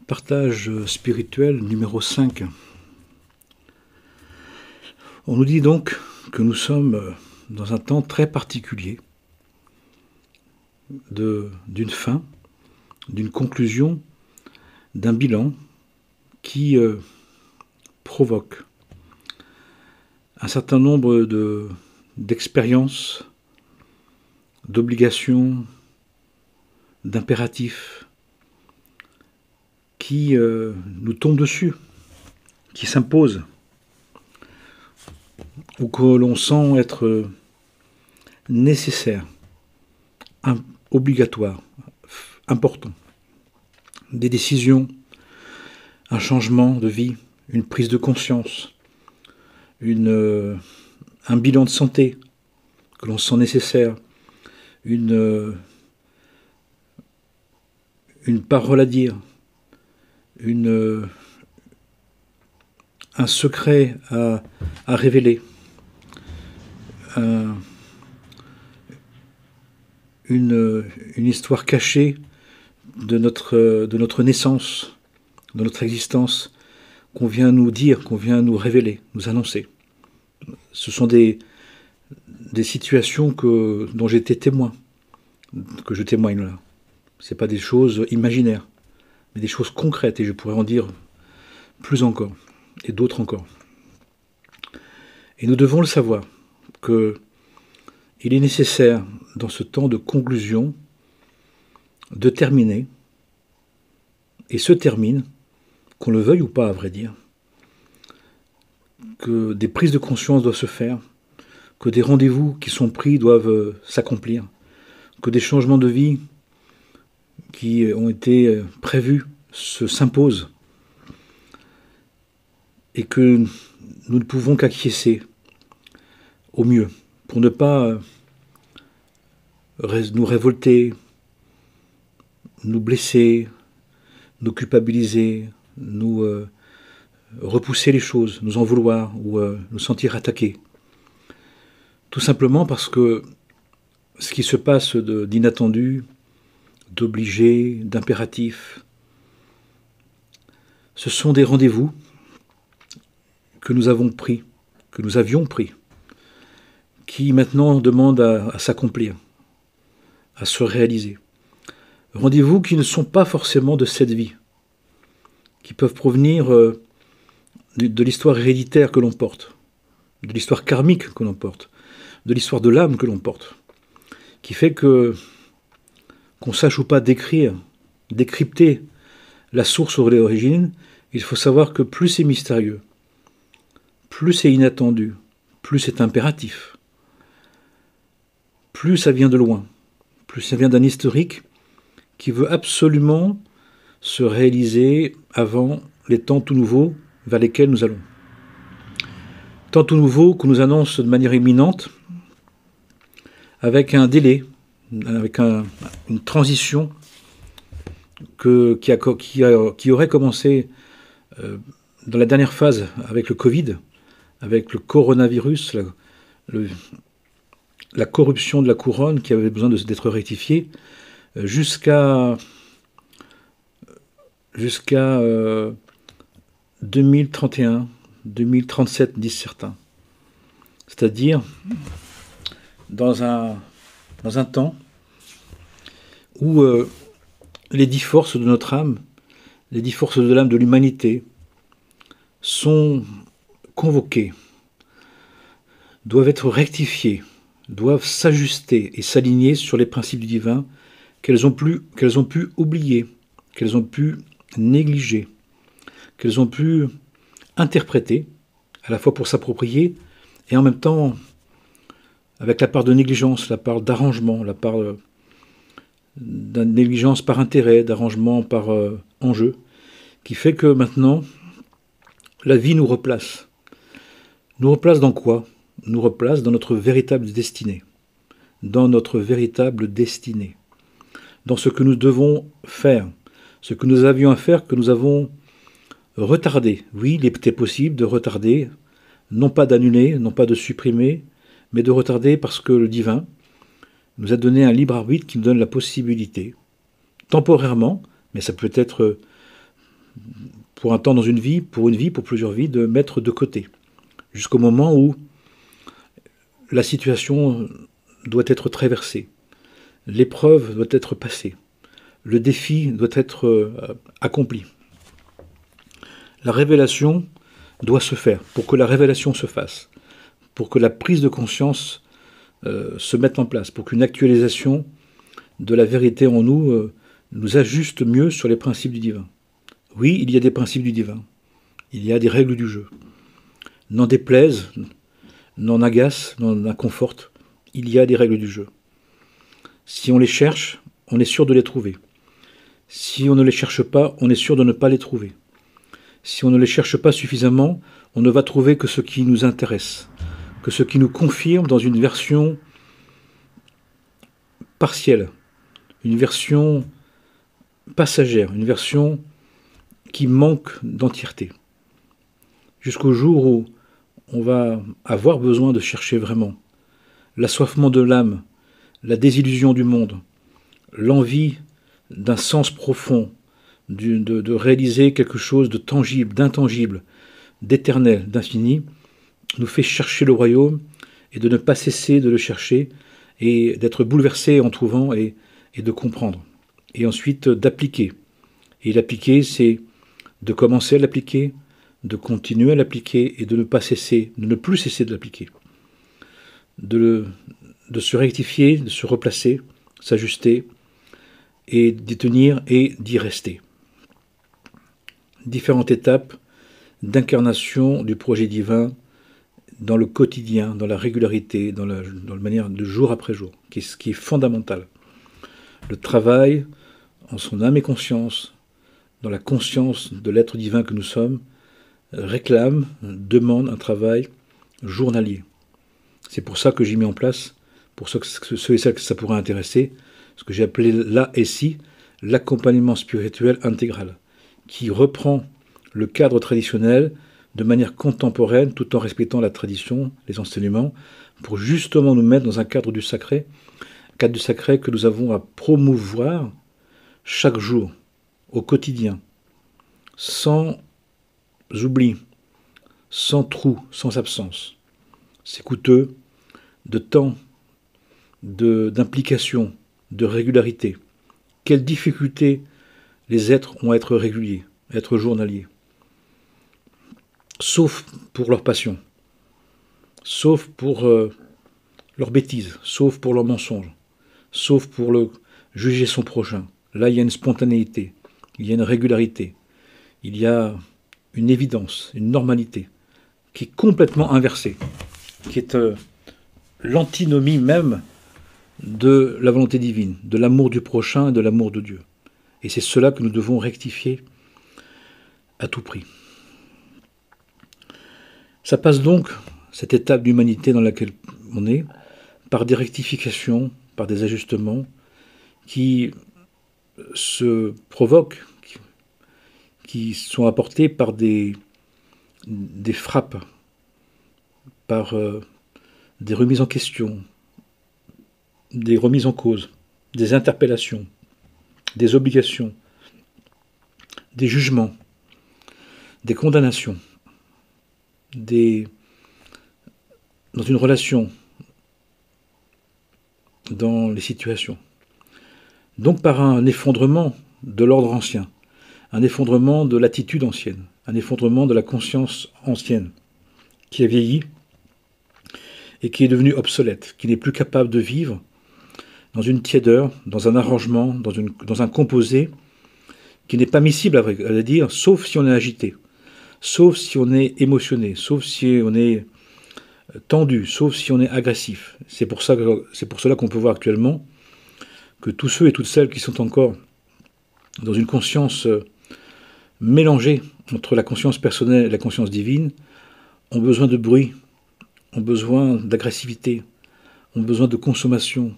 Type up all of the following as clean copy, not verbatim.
Partage spirituel numéro 5. On nous dit donc que nous sommes dans un temps très particulier d'une fin, d'une conclusion, d'un bilan qui provoque un certain nombre d'expériences, d'obligations, d'impératifs qui nous tombent dessus, qui s'imposent, ou que l'on sent être nécessaire, obligatoire, important. Des décisions, un changement de vie, une prise de conscience, un bilan de santé que l'on sent nécessaire, une parole à dire, un secret à révéler, une histoire cachée de notre naissance, de notre existence, qu'on vient nous dire, qu'on vient nous révéler, nous annoncer. Ce sont des situations dont j'ai été témoin, que je témoigne là. Ce n'est pas des choses imaginaires, mais des choses concrètes, et je pourrais en dire plus encore, et d'autres encore. Et nous devons le savoir, qu'il est nécessaire, dans ce temps de conclusion, de terminer, et se termine, qu'on le veuille ou pas, à vrai dire, que des prises de conscience doivent se faire, que des rendez-vous qui sont pris doivent s'accomplir, que des changements de vie qui ont été prévus s'imposent, et que nous ne pouvons qu'acquiescer au mieux, pour ne pas nous révolter, nous blesser, nous culpabiliser, nous repousser les choses, nous en vouloir ou nous sentir attaqués. Tout simplement parce que ce qui se passe d'inattendu, d'obligé, d'impératif, ce sont des rendez-vous que nous avons pris, que nous avions pris, qui maintenant demandent à s'accomplir, à se réaliser. Rendez-vous qui ne sont pas forcément de cette vie, qui peuvent provenir de l'histoire héréditaire que l'on porte, de l'histoire karmique que l'on porte, de l'histoire de l'âme que l'on porte, qui fait qu'on sache ou pas décrypter la source ou l'origine. Il faut savoir que plus c'est mystérieux, plus c'est inattendu, plus c'est impératif, plus ça vient de loin, plus ça vient d'un historique qui veut absolument se réaliser avant les temps tout nouveaux vers lesquels nous allons. Temps tout nouveaux qu'on nous annonce de manière imminente, avec un délai, avec une transition qui aurait commencé dans la dernière phase avec le Covid, avec le coronavirus, la corruption de la couronne qui avait besoin d'être rectifiée, jusqu'à 2031, 2037, disent certains. C'est-à-dire dans un temps où les 10 forces de notre âme, les 10 forces de l'âme de l'humanité sont convoquées, doivent être rectifiées, doivent s'ajuster et s'aligner sur les principes du divin qu'elles ont pu oublier, qu'elles ont pu négliger, qu'elles ont pu interpréter, à la fois pour s'approprier, et en même temps avec la part de négligence, la part d'arrangement, la part de négligence par intérêt, d'arrangement par enjeu, qui fait que maintenant, la vie nous replace. Nous replace dans quoi ? Nous replace dans notre véritable destinée. Dans notre véritable destinée. Dans ce que nous devons faire. Ce que nous avions à faire, que nous avons retardé. Oui, il était possible de retarder, non pas d'annuler, non pas de supprimer, mais de retarder parce que le divin nous a donné un libre arbitre qui nous donne la possibilité, temporairement, mais ça peut être pour un temps dans une vie, pour plusieurs vies, de mettre de côté, jusqu'au moment où la situation doit être traversée, l'épreuve doit être passée, le défi doit être accompli. La révélation doit se faire. Pour que la révélation se fasse, pour que la prise de conscience se mette en place, pour qu'une actualisation de la vérité en nous nous ajuste mieux sur les principes du divin. Oui, il y a des principes du divin. Il y a des règles du jeu. N'en déplaise, n'en agace, n'en inconforte, il y a des règles du jeu. Si on les cherche, on est sûr de les trouver. Si on ne les cherche pas, on est sûr de ne pas les trouver. Si on ne les cherche pas suffisamment, on ne va trouver que ce qui nous intéresse, que ce qui nous confirme dans une version partielle, une version passagère, une version qui manque d'entièreté. Jusqu'au jour où on va avoir besoin de chercher vraiment l'assoiffement de l'âme, la désillusion du monde, l'envie d'un sens profond, de réaliser quelque chose de tangible, d'intangible, d'éternel, d'infini, nous fait chercher le royaume et de ne pas cesser de le chercher et d'être bouleversé en trouvant et de comprendre. Et ensuite d'appliquer. Et l'appliquer, c'est de commencer à l'appliquer, de continuer à l'appliquer et de ne pas cesser, de ne plus cesser de l'appliquer. De se rectifier, de se replacer, s'ajuster et d'y tenir et d'y rester. Différentes étapes d'incarnation du projet divin dans le quotidien, dans la régularité, dans la manière de jour après jour, ce qui est fondamental. Le travail en son âme et conscience, dans la conscience de l'être divin que nous sommes, réclame, demande un travail journalier. C'est pour ça que j'ai mis en place, pour ceux et celles que ça pourrait intéresser, ce que j'ai appelé là et ci, l'accompagnement spirituel intégral, qui reprend le cadre traditionnel de manière contemporaine, tout en respectant la tradition, les enseignements, pour justement nous mettre dans un cadre du sacré que nous avons à promouvoir chaque jour, au quotidien, sans oubli, sans trou, sans absence. C'est coûteux de temps, d'implication, de régularité. Quelle difficulté les êtres ont à être réguliers, à être journaliers. Sauf pour leur passion, sauf pour leur bêtise, sauf pour leur mensonge, sauf pour juger son prochain. Là, il y a une spontanéité, il y a une régularité, il y a une évidence, une normalité, qui est complètement inversée, qui est l'antinomie même de la volonté divine, de l'amour du prochain et de l'amour de Dieu. Et c'est cela que nous devons rectifier à tout prix. Ça passe donc, cette étape d'humanité dans laquelle on est, par des rectifications, par des ajustements qui se provoquent, qui sont apportés par des frappes, par des remises en question, des remises en cause, des interpellations, des obligations, des jugements, des condamnations, dans une relation, dans les situations. Donc par un effondrement de l'ordre ancien, un effondrement de l'attitude ancienne, un effondrement de la conscience ancienne, qui a vieilli et qui est devenue obsolète, qui n'est plus capable de vivre dans une tiédeur, dans un arrangement, dans un composé qui n'est pas miscible, à dire, sauf si on est agité, sauf si on est émotionné, sauf si on est tendu, sauf si on est agressif. C'est pour cela qu'on peut voir actuellement que tous ceux et toutes celles qui sont encore dans une conscience mélangée entre la conscience personnelle et la conscience divine ont besoin de bruit, ont besoin d'agressivité, ont besoin de consommation,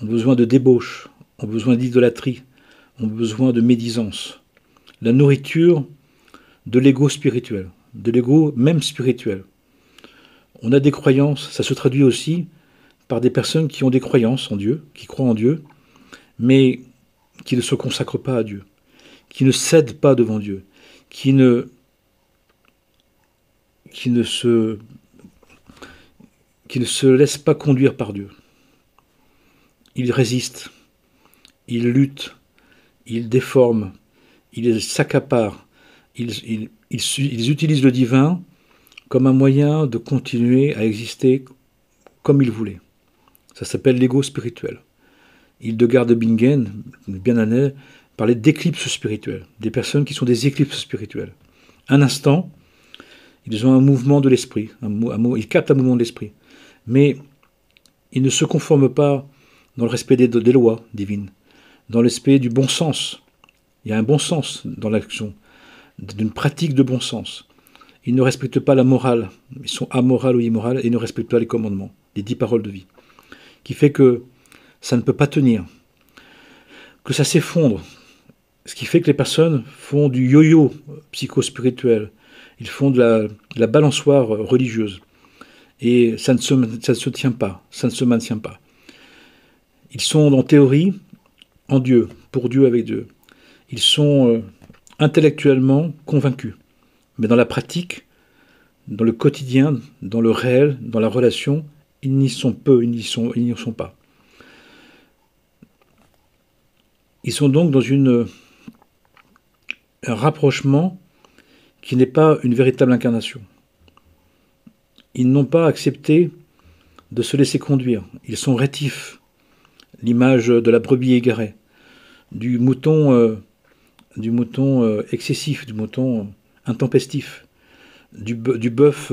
ont besoin de débauche, ont besoin d'idolâtrie, ont besoin de médisance. La nourriture de l'ego spirituel, de l'ego même spirituel. On a des croyances, ça se traduit aussi par des personnes qui ont des croyances en Dieu, qui croient en Dieu, mais qui ne se consacrent pas à Dieu, qui ne cèdent pas devant Dieu, qui ne se laisse pas conduire par Dieu. Il résiste, il lutte, il déforme, il s'accapare, ils utilisent le divin comme un moyen de continuer à exister comme ils voulaient. Ça s'appelle l'ego spirituel. Hildegard de Bingen, bien année, parlait d'éclipses spirituelles, des personnes qui sont des éclipses spirituelles. Un instant, ils ont un mouvement de l'esprit, ils captent un mouvement de l'esprit, mais ils ne se conforment pas dans le respect des lois divines, dans le respect du bon sens. Il y a un bon sens dans l'action, d'une pratique de bon sens. Ils ne respectent pas la morale, ils sont amoraux ou immoraux, et ils ne respectent pas les commandements, les 10 paroles de vie. Qui fait que ça ne peut pas tenir, que ça s'effondre. Ce qui fait que les personnes font du yo-yo psychospirituel, ils font de la balançoire religieuse. Et ça ne se tient pas, ça ne se maintient pas. Ils sont en théorie en Dieu, pour Dieu, avec Dieu. Ils sont intellectuellement convaincus. Mais dans la pratique, dans le quotidien, dans le réel, dans la relation, ils n'y sont peu, ils n'y sont pas. Ils sont donc dans un rapprochement qui n'est pas une véritable incarnation. Ils n'ont pas accepté de se laisser conduire. Ils sont rétifs. L'image de la brebis égarée, du mouton excessif, du mouton intempestif, du bœuf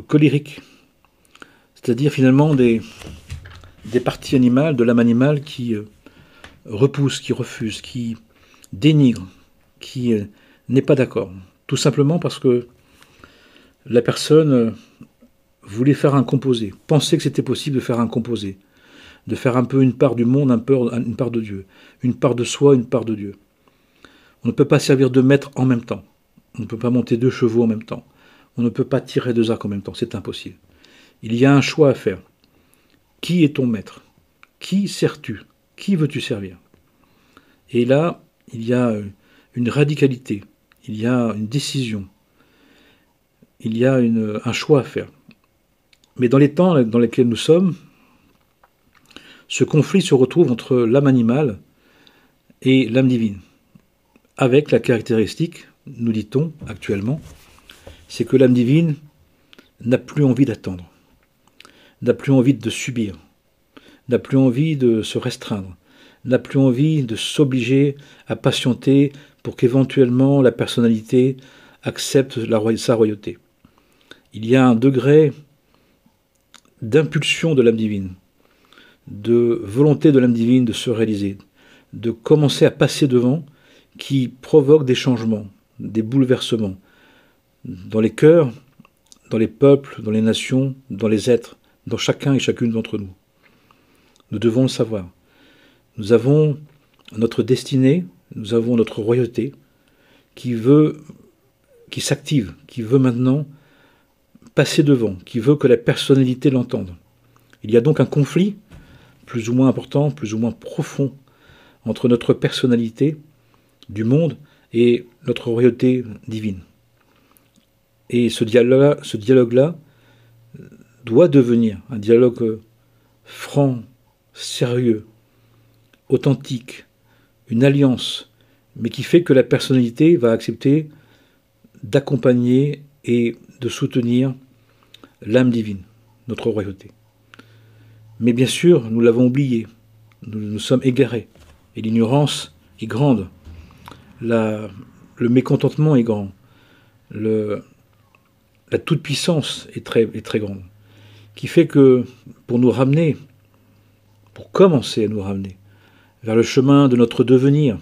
colérique. C'est-à-dire finalement des parties animales, de l'âme animale qui repousse, qui refuse, qui dénigre, qui n'est pas d'accord. Tout simplement parce que la personne voulait faire un composé, pensait que c'était possible de faire un composé, de faire un peu une part du monde, une part de Dieu, une part de soi, une part de Dieu. On ne peut pas servir de maître en même temps. On ne peut pas monter 2 chevaux en même temps. On ne peut pas tirer 2 arcs en même temps, c'est impossible. Il y a un choix à faire. Qui est ton maître? Qui sers-tu? Qui veux-tu servir? Et là, il y a une radicalité, il y a une décision, il y a un choix à faire. Mais dans les temps dans lesquels nous sommes, ce conflit se retrouve entre l'âme animale et l'âme divine, avec la caractéristique, nous dit-on actuellement, c'est que l'âme divine n'a plus envie d'attendre, n'a plus envie de subir, n'a plus envie de se restreindre, n'a plus envie de s'obliger à patienter pour qu'éventuellement la personnalité accepte sa royauté. Il y a un degré d'impulsion de l'âme divine, de volonté de l'âme divine de se réaliser, de commencer à passer devant, qui provoque des changements, des bouleversements dans les cœurs, dans les peuples, dans les nations, dans les êtres, dans chacun et chacune d'entre nous. Nous devons le savoir. Nous avons notre destinée, nous avons notre royauté qui s'active, qui veut maintenant passer devant, qui veut que la personnalité l'entende. Il y a donc un conflit plus ou moins important, plus ou moins profond, entre notre personnalité du monde et notre royauté divine. Et ce dialogue-là doit devenir un dialogue franc, sérieux, authentique, une alliance, mais qui fait que la personnalité va accepter d'accompagner et de soutenir l'âme divine, notre royauté. Mais bien sûr, nous l'avons oublié, nous nous sommes égarés, et l'ignorance est grande, le mécontentement est grand, la toute-puissance est très grande, qui fait que pour nous ramener, pour commencer à nous ramener vers le chemin de notre devenir,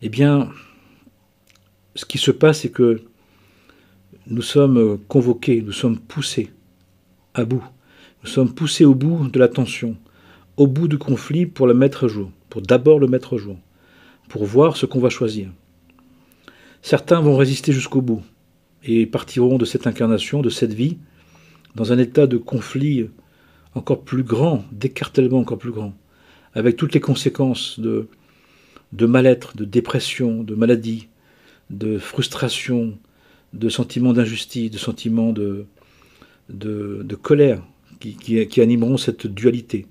eh bien, ce qui se passe, c'est que nous sommes convoqués, nous sommes poussés à bout. Nous sommes poussés au bout de la tension, au bout du conflit pour le mettre à jour, pour d'abord le mettre à jour, pour voir ce qu'on va choisir. Certains vont résister jusqu'au bout et partiront de cette incarnation, de cette vie, dans un état de conflit encore plus grand, d'écartèlement encore plus grand, avec toutes les conséquences de de mal-être, de dépression, de maladie, de frustration, de sentiments d'injustice, de sentiments de colère qui animeront cette dualité,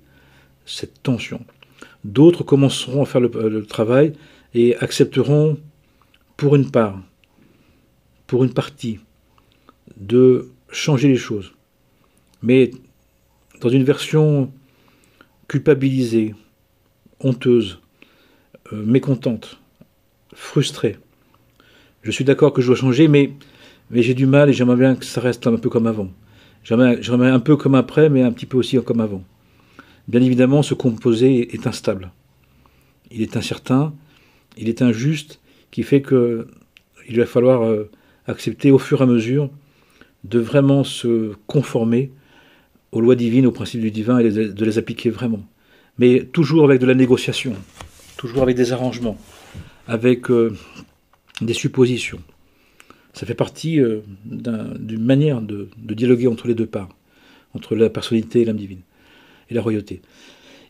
cette tension. D'autres commenceront à faire le travail et accepteront pour une part, pour une partie, de changer les choses. Mais dans une version culpabilisée, honteuse, mécontente, frustrée. Je suis d'accord que je dois changer, mais j'ai du mal et j'aimerais bien que ça reste un peu comme avant. J'aimerais un peu comme après, mais un petit peu aussi comme avant. Bien évidemment, ce composé est instable. Il est incertain, il est injuste, qui fait qu'il va falloir accepter au fur et à mesure de vraiment se conformer aux lois divines, aux principes du divin et de les appliquer vraiment. Mais toujours avec de la négociation, toujours avec des arrangements, avec des suppositions. Ça fait partie d'une manière de dialoguer entre les deux parts, entre la personnalité et l'âme divine, et la royauté.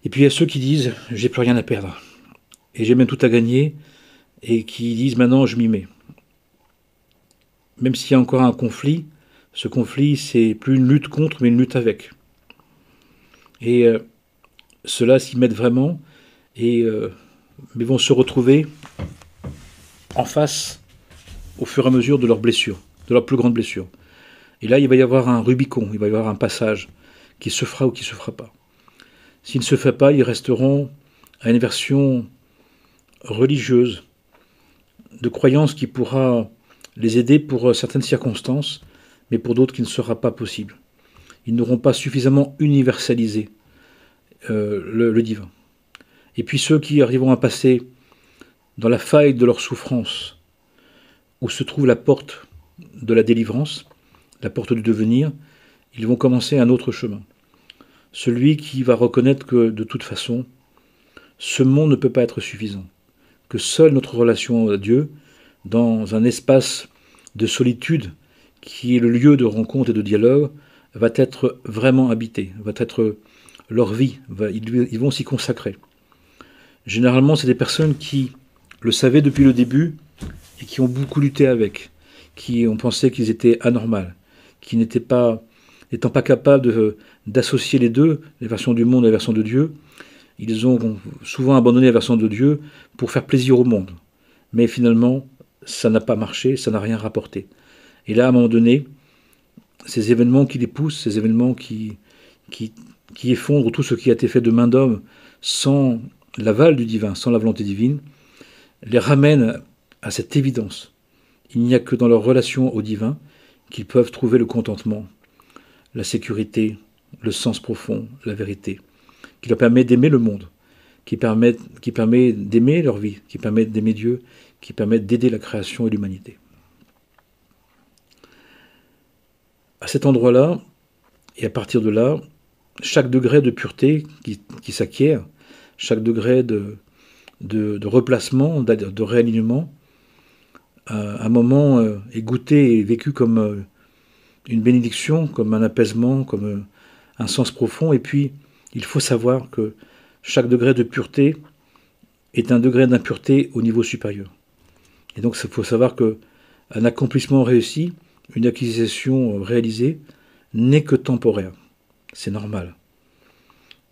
Et puis il y a ceux qui disent « j'ai plus rien à perdre », et j'ai même tout à gagner, et qui disent « maintenant je m'y mets ». Même s'il y a encore un conflit, ce conflit c'est plus une lutte contre, mais une lutte avec. Et ceux-là s'y mettent vraiment, mais vont se retrouver en face au fur et à mesure de leurs blessures, de leurs plus grandes blessures. Et là, il va y avoir un Rubicon, il va y avoir un passage qui se fera ou qui ne se fera pas. S'il ne se fait pas, ils resteront à une version religieuse, de croyance qui pourra les aider pour certaines circonstances, mais pour d'autres qui ne sera pas possible. Ils n'auront pas suffisamment universalisé le divin. Et puis ceux qui arriveront à passer dans la faille de leur souffrance, où se trouve la porte de la délivrance, la porte du devenir, ils vont commencer un autre chemin. Celui qui va reconnaître que, de toute façon, ce monde ne peut pas être suffisant, que seule notre relation à Dieu, dans un espace de solitude, qui est le lieu de rencontre et de dialogue, va être vraiment habité, va être leur vie, ils vont s'y consacrer. Généralement, c'est des personnes qui le savaient depuis le début et qui ont beaucoup lutté avec, qui ont pensé qu'ils étaient anormaux, qui n'étant pas capables d'associer les deux, les versions du monde et la version de Dieu. Ils ont souvent abandonné la version de Dieu pour faire plaisir au monde. Mais finalement, ça n'a pas marché, ça n'a rien rapporté. Et là, à un moment donné, ces événements qui les poussent, ces événements qui effondrent tout ce qui a été fait de main d'homme sans l'aval du divin, sans la volonté divine, les ramènent à cette évidence. Il n'y a que dans leur relation au divin qu'ils peuvent trouver le contentement, la sécurité, le sens profond, la vérité, qui leur permet d'aimer le monde, qui permet d'aimer leur vie, qui permet d'aimer Dieu, qui permet d'aider la création et l'humanité. À cet endroit-là, et à partir de là, chaque degré de pureté qui s'acquiert, chaque degré de replacement, de réalignement, à un moment est goûté et vécu comme une bénédiction, comme un apaisement, comme un sens profond. Et puis, il faut savoir que chaque degré de pureté est un degré d'impureté au niveau supérieur. Et donc, il faut savoir qu'un accomplissement réussi, une acquisition réalisée, n'est que temporaire. C'est normal.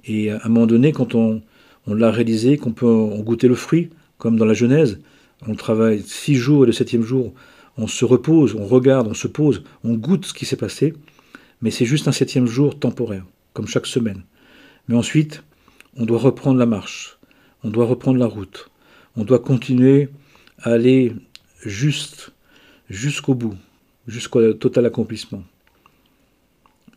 Et à un moment donné, quand on l'a réalisé, qu'on peut en goûter le fruit, comme dans la Genèse, on travaille 6 jours et le 7e jour, on se repose, on regarde, on se pose, on goûte ce qui s'est passé, mais c'est juste un 7e jour temporaire, comme chaque semaine. Mais ensuite, on doit reprendre la marche, on doit reprendre la route, on doit continuer à aller jusqu'au bout, jusqu'au total accomplissement.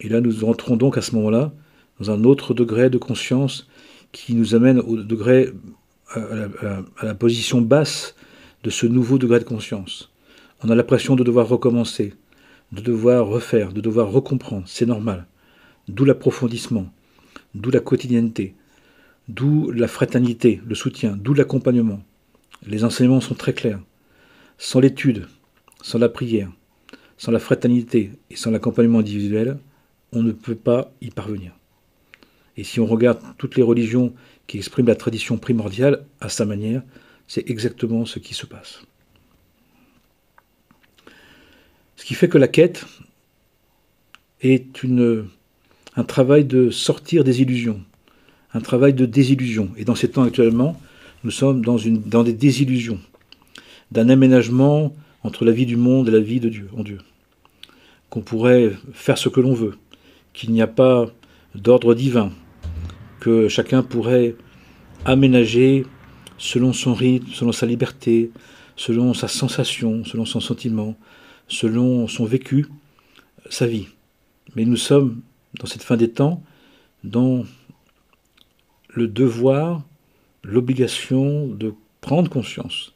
Et là, nous entrons donc à ce moment-là dans un autre degré de conscience qui nous amène au degré, à la position basse de ce nouveau degré de conscience. On a l'impression de devoir recommencer, de devoir refaire, de devoir recomprendre. C'est normal. D'où l'approfondissement, d'où la quotidienneté, d'où la fraternité, le soutien, d'où l'accompagnement. Les enseignements sont très clairs. Sans l'étude, sans la prière, sans la fraternité et sans l'accompagnement individuel, on ne peut pas y parvenir. Et si on regarde toutes les religions qui expriment la tradition primordiale à sa manière, c'est exactement ce qui se passe. Ce qui fait que la quête est un travail de sortir des illusions, un travail de désillusion. Et dans ces temps actuellement, nous sommes dans des désillusions, d'un aménagement entre la vie du monde et la vie de Dieu, en Dieu. Qu'on pourrait faire ce que l'on veut, qu'il n'y a pas d'ordre divin, que chacun pourrait aménager selon son rythme, selon sa liberté, selon sa sensation, selon son sentiment, selon son vécu, sa vie. Mais nous sommes, dans cette fin des temps, dans le devoir, l'obligation de prendre conscience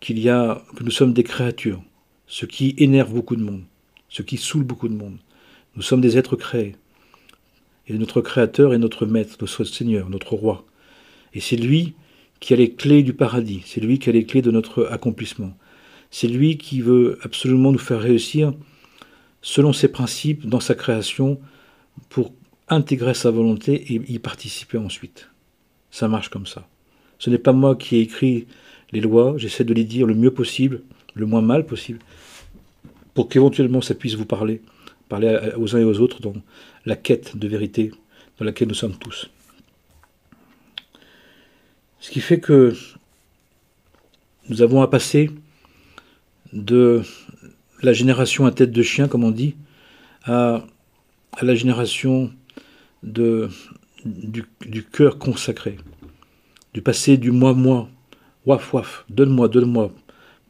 que nous sommes des créatures, ce qui énerve beaucoup de monde, ce qui saoule beaucoup de monde. Nous sommes des êtres créés. Et notre Créateur est notre Maître, notre Seigneur, notre Roi. Et c'est lui qui a les clés du paradis, c'est lui qui a les clés de notre accomplissement. C'est lui qui veut absolument nous faire réussir selon ses principes dans sa création pour intégrer sa volonté et y participer ensuite. Ça marche comme ça. Ce n'est pas moi qui ai écrit les lois, j'essaie de les dire le mieux possible, le moins mal possible, pour qu'éventuellement ça puisse vous parler aux uns et aux autres dans la quête de vérité dans laquelle nous sommes tous. Ce qui fait que nous avons à passer de la génération à tête de chien, comme on dit, à la génération du cœur consacré, du passé du moi, waf, waf, donne-moi,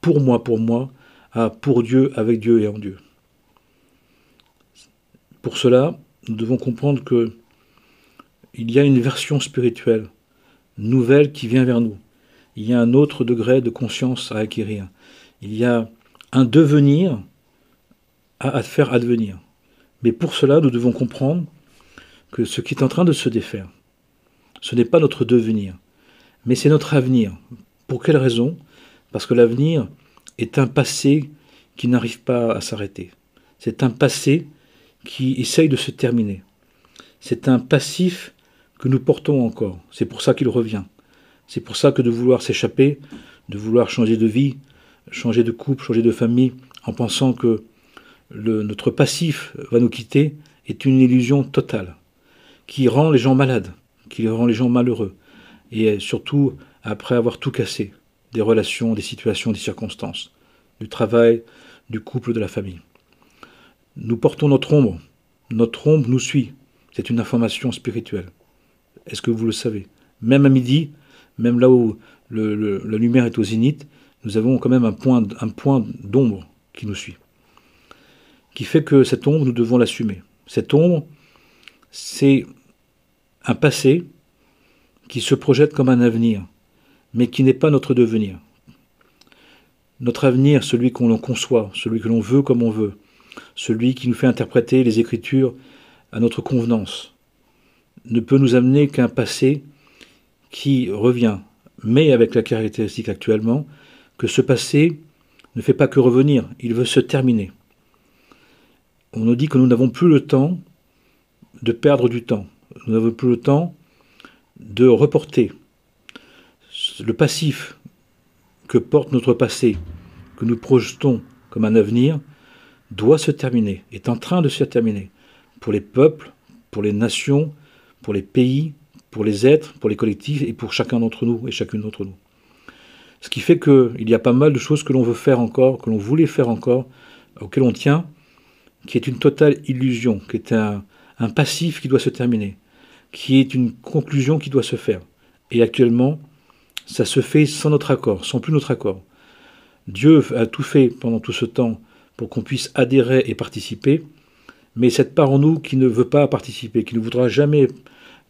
pour moi, à pour Dieu, avec Dieu et en Dieu. Pour cela, nous devons comprendre qu'il y a une version spirituelle, nouvelle qui vient vers nous. Il y a un autre degré de conscience à acquérir. Il y a un devenir à faire advenir. Mais pour cela, nous devons comprendre que ce qui est en train de se défaire, ce n'est pas notre devenir, mais c'est notre avenir. Pour quelle raison? Parce que l'avenir est un passé qui n'arrive pas à s'arrêter. C'est un passé qui essaye de se terminer. C'est un passif que nous portons encore. C'est pour ça qu'il revient. C'est pour ça que de vouloir s'échapper, de vouloir changer de vie, changer de couple, changer de famille, en pensant que notre passif va nous quitter, est une illusion totale, qui rend les gens malades, qui rend les gens malheureux, et surtout après avoir tout cassé, des relations, des situations, des circonstances, du travail, du couple, de la famille. Nous portons notre ombre nous suit, c'est une information spirituelle. Est-ce que vous le savez? Même à midi, même là où la lumière est au zénith, nous avons quand même un point d'ombre qui nous suit. Qui fait que cette ombre, nous devons l'assumer. Cette ombre, c'est un passé qui se projette comme un avenir, mais qui n'est pas notre devenir. Notre avenir, celui qu'on conçoit, celui que l'on veut comme on veut, celui qui nous fait interpréter les Écritures à notre convenance, ne peut nous amener qu'un passé qui revient, mais avec la caractéristique actuellement que ce passé ne fait pas que revenir, il veut se terminer. On nous dit que nous n'avons plus le temps de perdre du temps, nous n'avons plus le temps de reporter. Le passif que porte notre passé, que nous projetons comme un avenir, doit se terminer, est en train de se terminer, pour les peuples, pour les nations, pour les pays, pour les êtres, pour les collectifs et pour chacun d'entre nous et chacune d'entre nous. Ce qui fait qu'il y a pas mal de choses que l'on veut faire encore, que l'on voulait faire encore, auxquelles on tient, qui est une totale illusion, qui est un passif qui doit se terminer, qui est une conclusion qui doit se faire. Et actuellement, ça se fait sans notre accord, sans plus notre accord. Dieu a tout fait pendant tout ce temps pour qu'on puisse adhérer et participer, mais cette part en nous qui ne veut pas participer, qui ne voudra jamais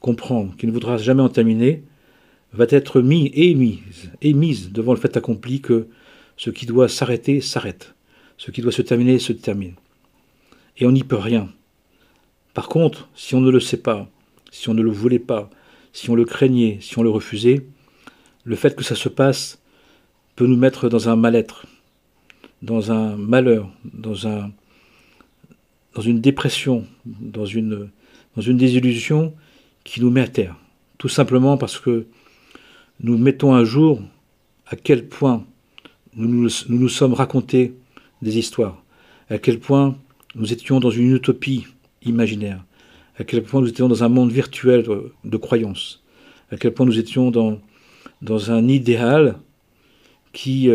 comprendre, qui ne voudra jamais en terminer, va être mise devant le fait accompli que ce qui doit s'arrêter, s'arrête. Ce qui doit se terminer, se termine. Et on n'y peut rien. Par contre, si on ne le sait pas, si on ne le voulait pas, si on le craignait, si on le refusait, le fait que ça se passe peut nous mettre dans un mal-être, dans un malheur, dans une dépression, dans une désillusion qui nous met à terre. Tout simplement parce que nous mettons un jour à quel point nous sommes racontés des histoires, à quel point nous étions dans une utopie imaginaire, à quel point nous étions dans un monde virtuel de croyances, à quel point nous étions dans un idéal qui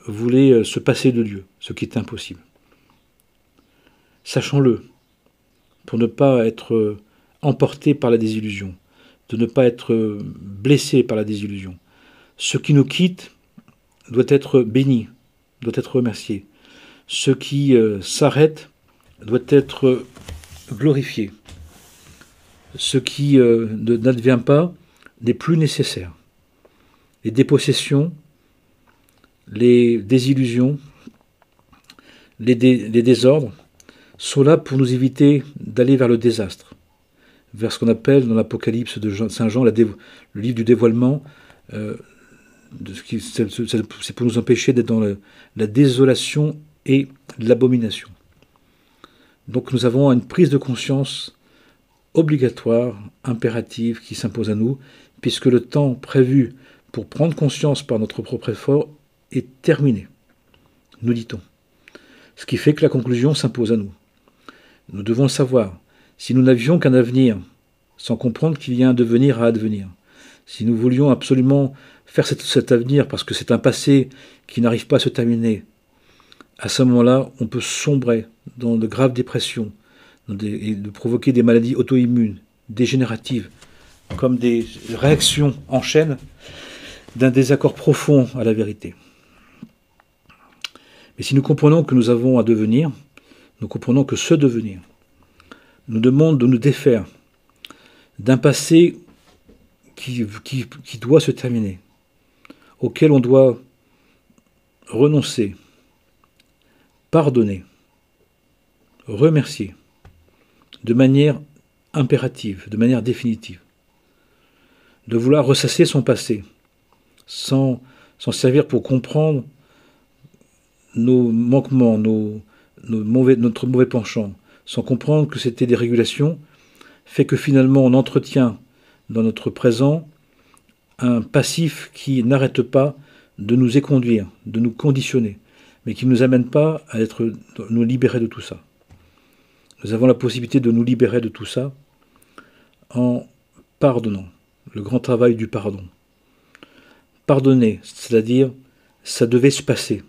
voulait se passer de Dieu, ce qui est impossible. Sachons-le, pour ne pas être emporté par la désillusion, de ne pas être blessé par la désillusion. Ce qui nous quitte doit être béni, doit être remercié. Ce qui s'arrête doit être glorifié. Ce qui n'advient pas n'est plus nécessaire. Les dépossessions, les désillusions, les désordres sont là pour nous éviter d'aller vers le désastre, vers ce qu'on appelle dans l'Apocalypse de Saint Jean, le livre du dévoilement. C'est pour nous empêcher d'être dans la désolation et l'abomination. Donc nous avons une prise de conscience obligatoire, impérative, qui s'impose à nous, puisque le temps prévu pour prendre conscience par notre propre effort est terminé, nous dit-on. Ce qui fait que la conclusion s'impose à nous. Nous devons le savoir. Si nous n'avions qu'un avenir, sans comprendre qu'il y a un devenir à advenir, si nous voulions absolument faire cet avenir parce que c'est un passé qui n'arrive pas à se terminer, à ce moment-là, on peut sombrer dans de graves dépressions et de provoquer des maladies auto-immunes, dégénératives, comme des réactions en chaîne d'un désaccord profond à la vérité. Mais si nous comprenons que nous avons un devenir, nous comprenons que ce devenir nous demande de nous défaire d'un passé qui doit se terminer, auquel on doit renoncer, pardonner, remercier, de manière impérative, de manière définitive. De vouloir ressasser son passé, sans s'en servir pour comprendre nos manquements, notre mauvais penchant, sans comprendre que c'était des régulations, fait que finalement on entretient dans notre présent un passif qui n'arrête pas de nous éconduire, de nous conditionner, mais qui ne nous amène pas à nous libérer de tout ça. Nous avons la possibilité de nous libérer de tout ça en pardonnant, le grand travail du pardon. Pardonner, c'est-à-dire, ça devait se passer.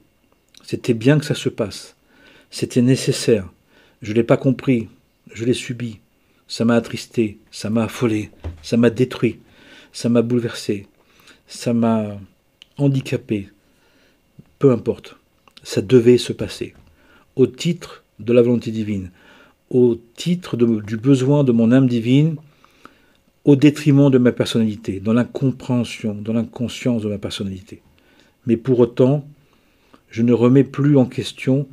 C'était bien que ça se passe. C'était nécessaire. Je ne l'ai pas compris, je l'ai subi. Ça m'a attristé, ça m'a affolé, ça m'a détruit, ça m'a bouleversé, ça m'a handicapé. Peu importe, ça devait se passer. Au titre de la volonté divine, au titre du besoin de mon âme divine, au détriment de ma personnalité, dans l'incompréhension, dans l'inconscience de ma personnalité. Mais pour autant, je ne remets plus en question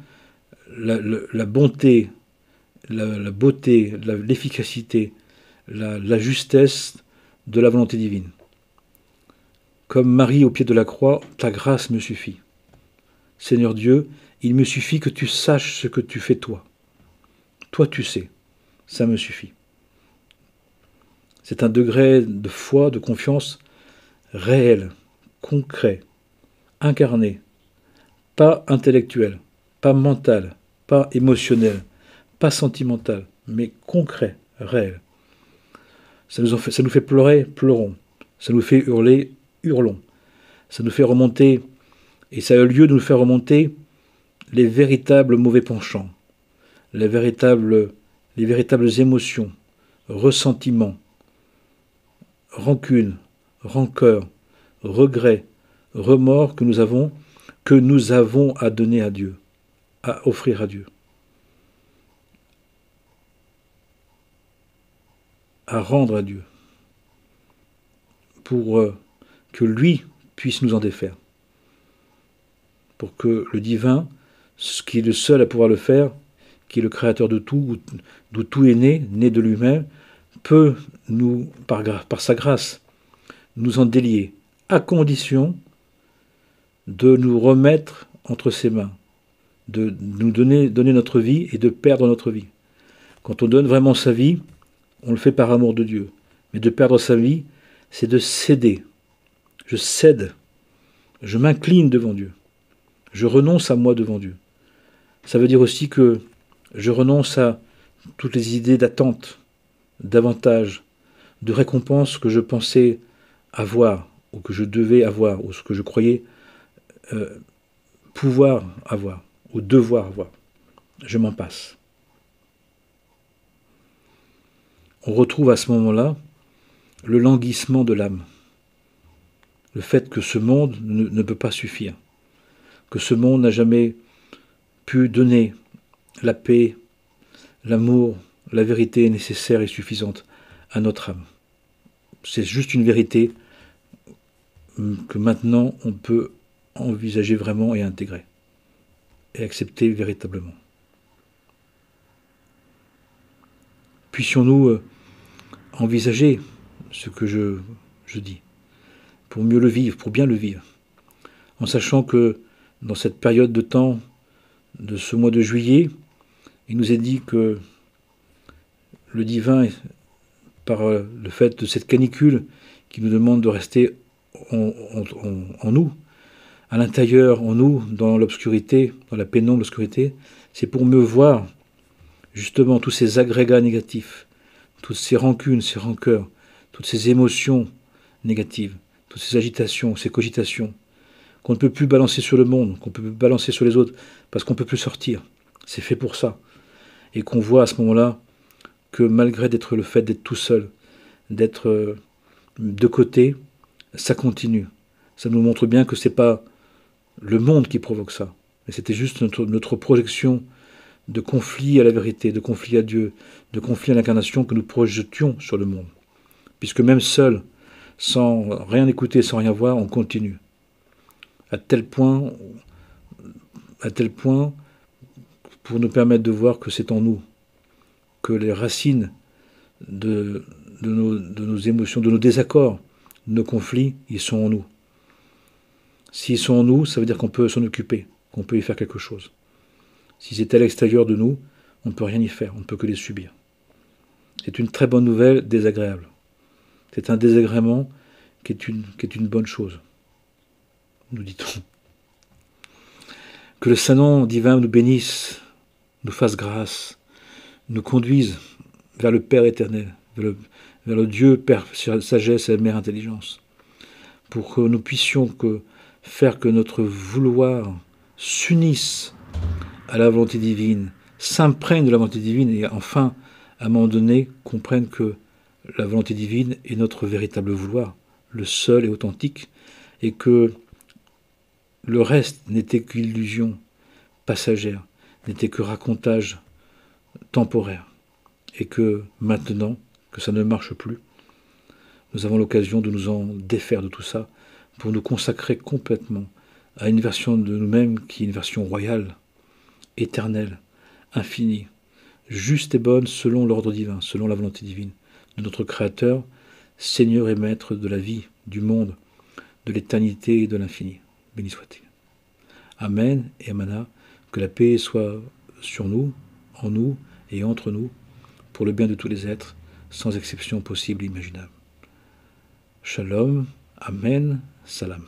la bonté, la beauté, l'efficacité, la justesse de la volonté divine. Comme Marie au pied de la croix, ta grâce me suffit. Seigneur Dieu, il me suffit que tu saches ce que tu fais toi. Toi tu sais, ça me suffit. C'est un degré de foi, de confiance réel, concret, incarné, pas intellectuel, pas mental, pas émotionnel, pas sentimental, mais concret, réel. Ça nous fait pleurer, pleurons. Ça nous fait hurler, hurlons. Ça nous fait remonter, et ça a lieu de nous faire remonter les véritables mauvais penchants, les véritables émotions, ressentiments, rancune, rancœur, regret, remords que nous avons à donner à Dieu, à offrir à Dieu, à rendre à Dieu, pour que lui puisse nous en défaire, pour que le divin, ce qui est le seul à pouvoir le faire, qui est le créateur de tout, d'où tout est né de lui-même, peut nous, par sa grâce, nous en délier, à condition de nous remettre entre ses mains, de nous donner notre vie et de perdre notre vie. Quand on donne vraiment sa vie, on le fait par amour de Dieu. Mais de perdre sa vie, c'est de céder. Je cède Je m'incline devant Dieu. Je renonce à moi devant Dieu. Ça veut dire aussi que je renonce à toutes les idées d'attente, d'avantage, de récompense que je pensais avoir, ou que je devais avoir, ou ce que je croyais pouvoir avoir, ou devoir avoir. Je m'en passe. On retrouve à ce moment-là le languissement de l'âme. Le fait que ce monde ne peut pas suffire. Que ce monde n'a jamais pu donner la paix, l'amour, la vérité nécessaire et suffisante à notre âme. C'est juste une vérité que maintenant on peut envisager vraiment et intégrer. Et accepter véritablement. Puissions-nous envisager ce que je dis, pour mieux le vivre, pour bien le vivre, en sachant que dans cette période de temps, de ce mois de juillet, il nous est dit que le divin, par le fait de cette canicule qui nous demande de rester en nous, à l'intérieur, en nous, dans l'obscurité, dans la pénombre, l'obscurité, c'est pour mieux voir justement tous ces agrégats négatifs, toutes ces rancunes, ces rancœurs, toutes ces émotions négatives, toutes ces agitations, ces cogitations, qu'on ne peut plus balancer sur le monde, qu'on ne peut plus balancer sur les autres, parce qu'on ne peut plus sortir. C'est fait pour ça. Et qu'on voit à ce moment-là que malgré le fait d'être tout seul, d'être de côté, ça continue. Ça nous montre bien que ce n'est pas le monde qui provoque ça, mais c'était juste notre projection de conflit à la vérité, de conflit à Dieu, de conflit à l'incarnation que nous projetions sur le monde. Puisque même seul, sans rien écouter, sans rien voir, on continue. À tel point pour nous permettre de voir que c'est en nous, que les racines de nos émotions, de nos désaccords, de nos conflits, ils sont en nous. S'ils sont en nous, ça veut dire qu'on peut s'en occuper, qu'on peut y faire quelque chose. Si c'est à l'extérieur de nous, on ne peut rien y faire, on ne peut que les subir. C'est une très bonne nouvelle, désagréable. C'est un désagrément qui est une bonne chose, nous dit-on. Que le Saint-Nom divin nous bénisse, nous fasse grâce, nous conduise vers le Père éternel, vers le Dieu Père sagesse et Mère intelligence, pour que nous puissions faire que notre vouloir s'unisse à la volonté divine, s'imprègne de la volonté divine et enfin, à un moment donné, comprenne que la volonté divine est notre véritable vouloir, le seul et authentique, et que le reste n'était qu'illusion passagère, n'était que racontage temporaire, et que maintenant, que ça ne marche plus, nous avons l'occasion de nous en défaire de tout ça, pour nous consacrer complètement à une version de nous-mêmes qui est une version royale, éternelle, infinie, juste et bonne selon l'ordre divin, selon la volonté divine de notre Créateur, Seigneur et Maître de la vie, du monde, de l'éternité et de l'infini. Béni soit-il. Amen et Amana, que la paix soit sur nous, en nous et entre nous, pour le bien de tous les êtres, sans exception possible et imaginable. Shalom, Amen, Salam.